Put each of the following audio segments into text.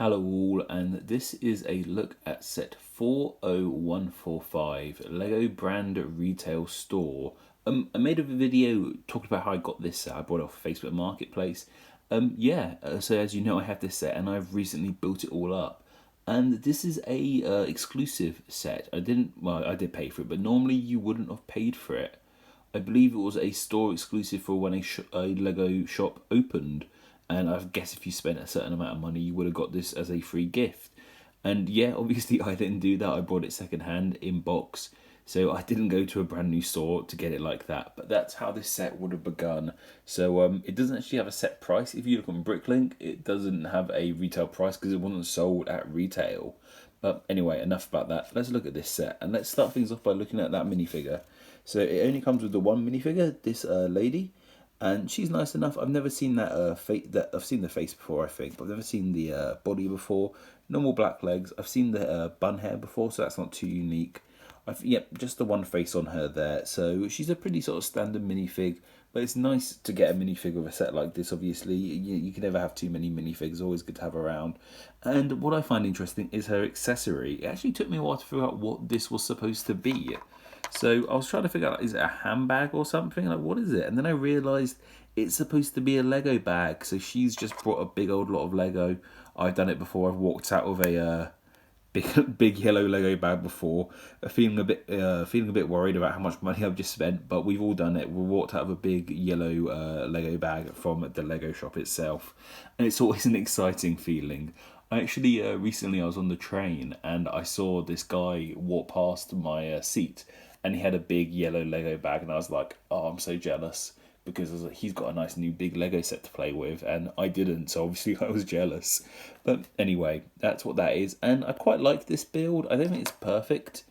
Hello all, and this is a look at set 40145 Lego brand retail store. I made a video talking about how I got this set. I bought it off Facebook Marketplace. So as you know, I have this set and I've recently built it all up. And this is a exclusive set. I did pay for it, but normally you wouldn't have paid for it. I believe it was a store exclusive for when a Lego shop opened. And I guess if you spent a certain amount of money, you would have got this as a free gift. And yeah, obviously I didn't do that. I bought it secondhand in box. So I didn't go to a brand new store to get it like that. But that's how this set would have begun. So it doesn't actually have a set price. If you look on Bricklink, it doesn't have a retail price because it wasn't sold at retail. But anyway, enough about that. Let's look at this set. And let's start things off by looking at that minifigure. So it only comes with the one minifigure, this lady. And she's nice enough. I've never seen that I've seen the face before, I think, but I've never seen the body before. Normal black legs. I've seen the bun hair before, so that's not too unique. Just the one face on her there. So she's a pretty sort of standard minifig, but it's nice to get a minifig with a set like this. Obviously, you can never have too many minifigs. Always good to have around. And what I find interesting is her accessory. It actually took me a while to figure out what this was supposed to be. So I was trying to figure out, is it a handbag or something? Like, what is it? And then I realised it's supposed to be a Lego bag. So she's just brought a big old lot of Lego. I've done it before. I've walked out with a big yellow Lego bag before, feeling a bit worried about how much money I've just spent. But we've all done it. We walked out of a big yellow Lego bag from the Lego shop itself, and it's always an exciting feeling. Recently I was on the train and I saw this guy walk past my seat. And he had a big yellow Lego bag, and I was like, oh, I'm so jealous, because he's got a nice new big Lego set to play with, and I didn't, so obviously I was jealous. But anyway, that's what that is, and I quite like this build. I don't think it's perfect.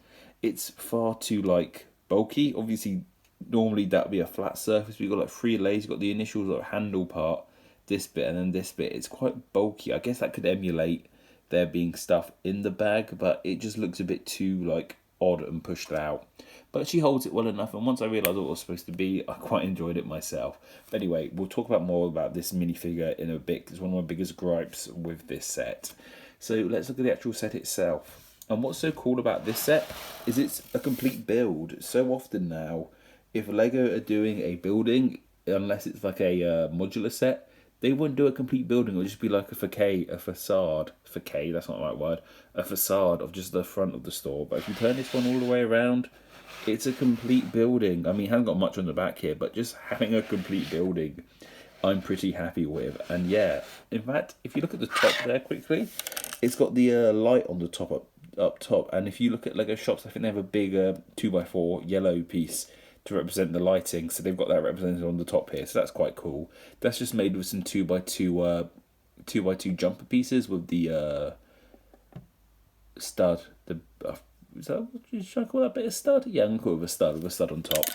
It's far too, bulky. Obviously, normally that would be a flat surface. We've got, 3 layers. You've got the initial handle part, this bit, and then this bit. It's quite bulky. I guess that could emulate there being stuff in the bag, but it just looks a bit too, odd and pushed out. But she holds it well enough, and once I realised what it was supposed to be, I quite enjoyed it myself. But anyway, we'll talk more about this minifigure in a bit, because it's one of my biggest gripes with this set. So let's look at the actual set itself. And what's so cool about this set is it's a complete build. So often now, if Lego are doing a building, unless it's like a modular set, they wouldn't do a complete building. It would just be like a facade. Facade, that's not the right word. A facade of just the front of the store. But if you turn this one all the way around, it's a complete building. I mean, it hasn't got much on the back here, but just having a complete building, I'm pretty happy with. And yeah, in fact, if you look at the top there quickly, it's got the light on the top up top. And if you look at Lego shops, I think they have a big 2x4 yellow piece to represent the lighting, so they've got that represented on the top here, so that's quite cool. That's just made with some 2x2 jumper pieces with the stud. Should I call that a bit of stud? Yeah, I'm gonna call it with a stud on top.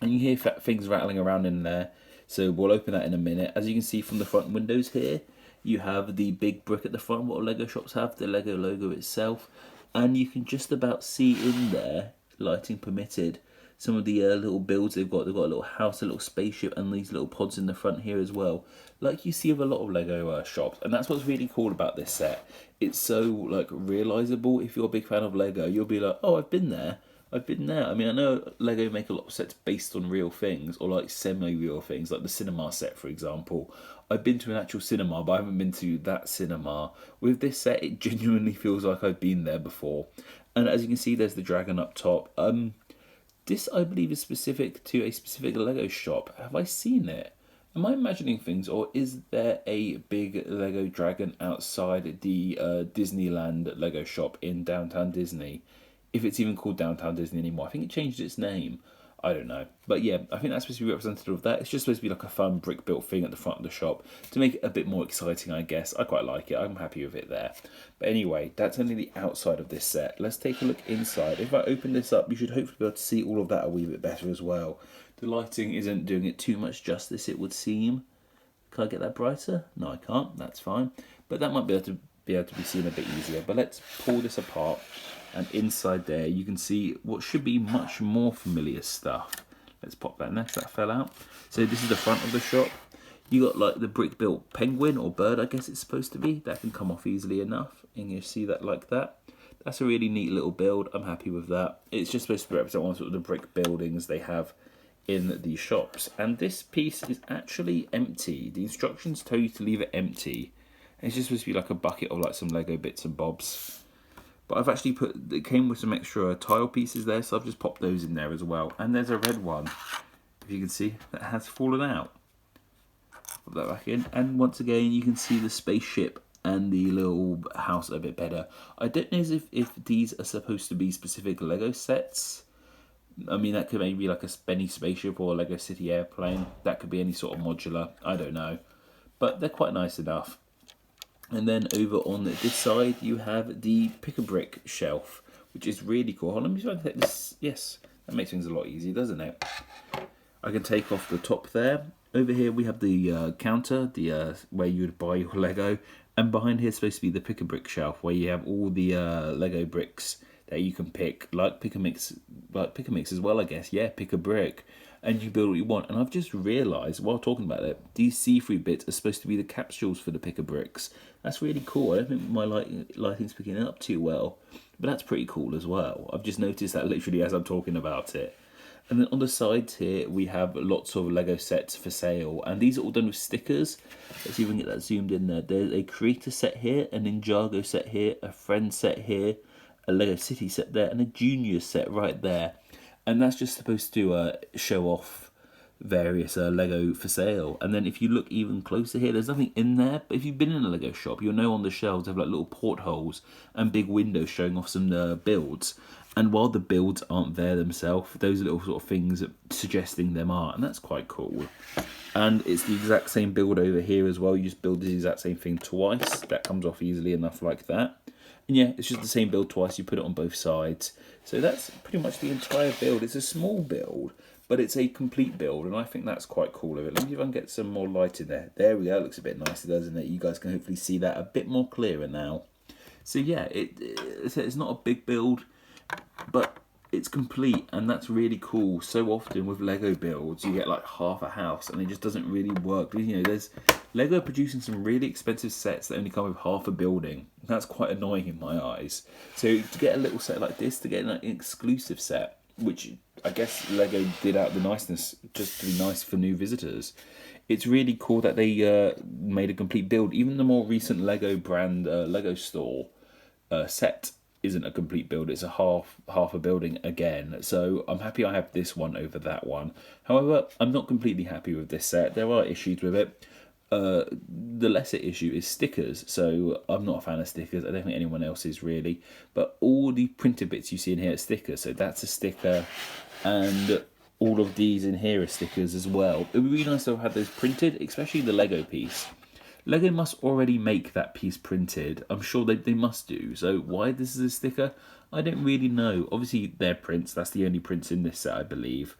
And you hear things rattling around in there, so we'll open that in a minute. As you can see from the front windows here, you have the big brick at the front, what Lego shops have, the Lego logo itself, and you can just about see in there, lighting permitted, some of the little builds they've got. They've got a little house, a little spaceship, and these little pods in the front here as well, like you see with a lot of Lego shops. And that's what's really cool about this set. It's so realisable. If you're a big fan of Lego, you'll be like, oh, I've been there. I mean, I know Lego make a lot of sets based on real things, or semi-real things, like the cinema set, for example. I've been to an actual cinema, but I haven't been to that cinema. With this set, it genuinely feels like I've been there before. And as you can see, there's the dragon up top. This, I believe, is specific to a specific Lego shop. Have I seen it? Am I imagining things, or is there a big Lego dragon outside the Disneyland Lego shop in Downtown Disney? If it's even called Downtown Disney anymore. I think it changed its name. I don't know. But yeah, I think that's supposed to be representative of that. It's just supposed to be like a fun brick-built thing at the front of the shop to make it a bit more exciting, I guess. I quite like it. I'm happy with it there. But anyway, that's only the outside of this set. Let's take a look inside. If I open this up, you should hopefully be able to see all of that a wee bit better as well. The lighting isn't doing it too much justice, it would seem. Can I get that brighter? No, I can't. That's fine. But that might be able to be seen a bit easier. But let's pull this apart. And inside there, you can see what should be much more familiar stuff. Let's pop that in there, 'cause that fell out. So this is the front of the shop. You got like the brick built penguin or bird, I guess it's supposed to be. That can come off easily enough, and you see that like that. That's a really neat little build. I'm happy with that. It's just supposed to represent one sort of the brick buildings they have in the shops. And this piece is actually empty. The instructions tell you to leave it empty. It's just supposed to be like a bucket of like some Lego bits and bobs. But I've actually it came with some extra tile pieces there, so I've just popped those in there as well. And there's a red one, if you can see, that has fallen out. Put that back in. And once again, you can see the spaceship and the little house a bit better. I don't know if these are supposed to be specific Lego sets. I mean, that could maybe be like a Benny spaceship or a Lego City airplane. That could be any sort of modular. I don't know. But they're quite nice enough. And then over on this side, you have the pick-a-brick shelf, which is really cool. Hold on, let me try to take this. Yes, that makes things a lot easier, doesn't it? I can take off the top there. Over here, we have the counter, where you would buy your Lego. And behind here is supposed to be the pick-a-brick shelf, where you have all the Lego bricks that you can pick, like pick-a-mix as well, I guess. Yeah, pick a brick, and you build what you want. And I've just realised, while talking about it, these see-through bits are supposed to be the capsules for the pick-a-bricks. That's really cool. I don't think my lighting's picking it up too well, but that's pretty cool as well. I've just noticed that literally as I'm talking about it. And then on the sides here, we have lots of Lego sets for sale. And these are all done with stickers. Let's see if we can get that zoomed in there. There's a creator set here, a Ninjago set here, a friend set here, a Lego City set there, and a junior set right there. And that's just supposed to show off various Lego for sale. And then if you look even closer here, there's nothing in there. But if you've been in a Lego shop, you'll know on the shelves they have like little portholes and big windows showing off some builds. And while the builds aren't there themselves, those are little sort of things suggesting them are, and that's quite cool. And it's the exact same build over here as well. You just build the exact same thing twice. That comes off easily enough like that. And yeah, it's just the same build twice. You put it on both sides. So that's pretty much the entire build. It's a small build, but it's a complete build, and I think that's quite cool of it. Let me see if I can get some more light in there. There we go. It looks a bit nicer, doesn't it? You guys can hopefully see that a bit more clearer now. So yeah, it's not a big build, but it's complete, and that's really cool. So often with Lego builds, you get like half a house, and it just doesn't really work. You know, there's Lego producing some really expensive sets that only come with half a building. That's quite annoying in my eyes. So to get a little set like this, to get an exclusive set, which I guess Lego did out the niceness just to be nice for new visitors, it's really cool that they made a complete build. Even the more recent Lego brand Lego store set isn't a complete build, it's a half a building again. So I'm happy I have this one over that one. However, I'm not completely happy with this set. There are issues with it. The lesser issue is stickers. So I'm not a fan of stickers. I don't think anyone else is really. But all the printed bits you see in here are stickers. So that's a sticker, and all of these in here are stickers as well. It would be nice to have those printed, especially the Lego piece. Lego must already make that piece printed. I'm sure they must do. So why this is a sticker, I don't really know. Obviously, they're prints. That's the only prints in this set, I believe.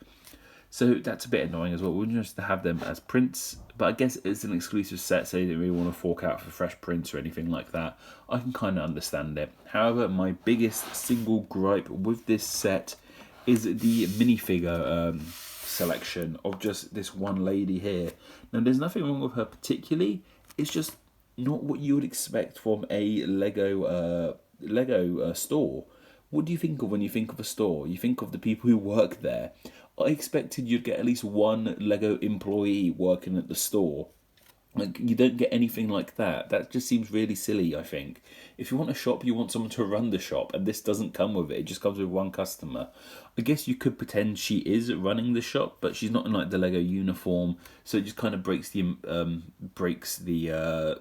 So that's a bit annoying as well. We wouldn't just have them as prints. But I guess it's an exclusive set, so they didn't really want to fork out for fresh prints or anything like that. I can kind of understand it. However, my biggest single gripe with this set is the minifigure selection of just this one lady here. Now, there's nothing wrong with her particularly. It's just not what you would expect from a Lego store. What do you think of when you think of a store? You think of the people who work there. I expected you'd get at least one Lego employee working at the store. Like, you don't get anything like that. That just seems really silly, I think. If you want a shop, you want someone to run the shop, and this doesn't come with it. It just comes with one customer. I guess you could pretend she is running the shop, but she's not in like the Lego uniform, so it just kind of breaks the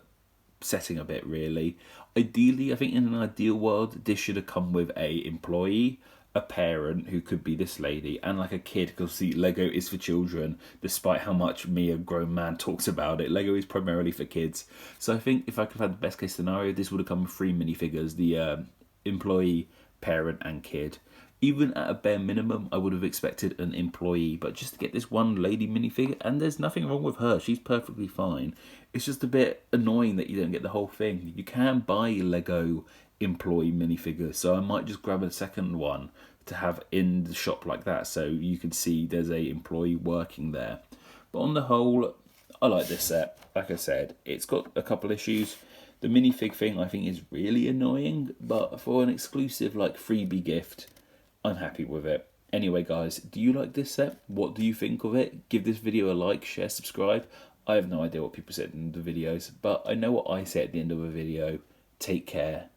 setting a bit, really. Ideally, I think in an ideal world, this should have come with a employee, a parent who could be this lady, and like a kid, because see, Lego is for children, despite how much me, a grown man, talks about it. Lego is primarily for kids. So I think if I could have had the best case scenario, this would have come with 3 minifigures, the employee, parent and kid. Even at a bare minimum, I would have expected an employee, but just to get this one lady minifigure, and there's nothing wrong with her, she's perfectly fine. It's just a bit annoying that you don't get the whole thing. You can buy Lego employee minifigures, so I might just grab a second one to have in the shop like that, so you can see there's a employee working there. But on the whole, I like this set. Like I said, it's got a couple issues. The minifig thing I think is really annoying, but for an exclusive like freebie gift, I'm happy with it. Anyway guys, do you like this set? What do you think of it? Give this video a like, share, subscribe. I have no idea what people said in the videos, but I know what I say at the end of a video. Take care.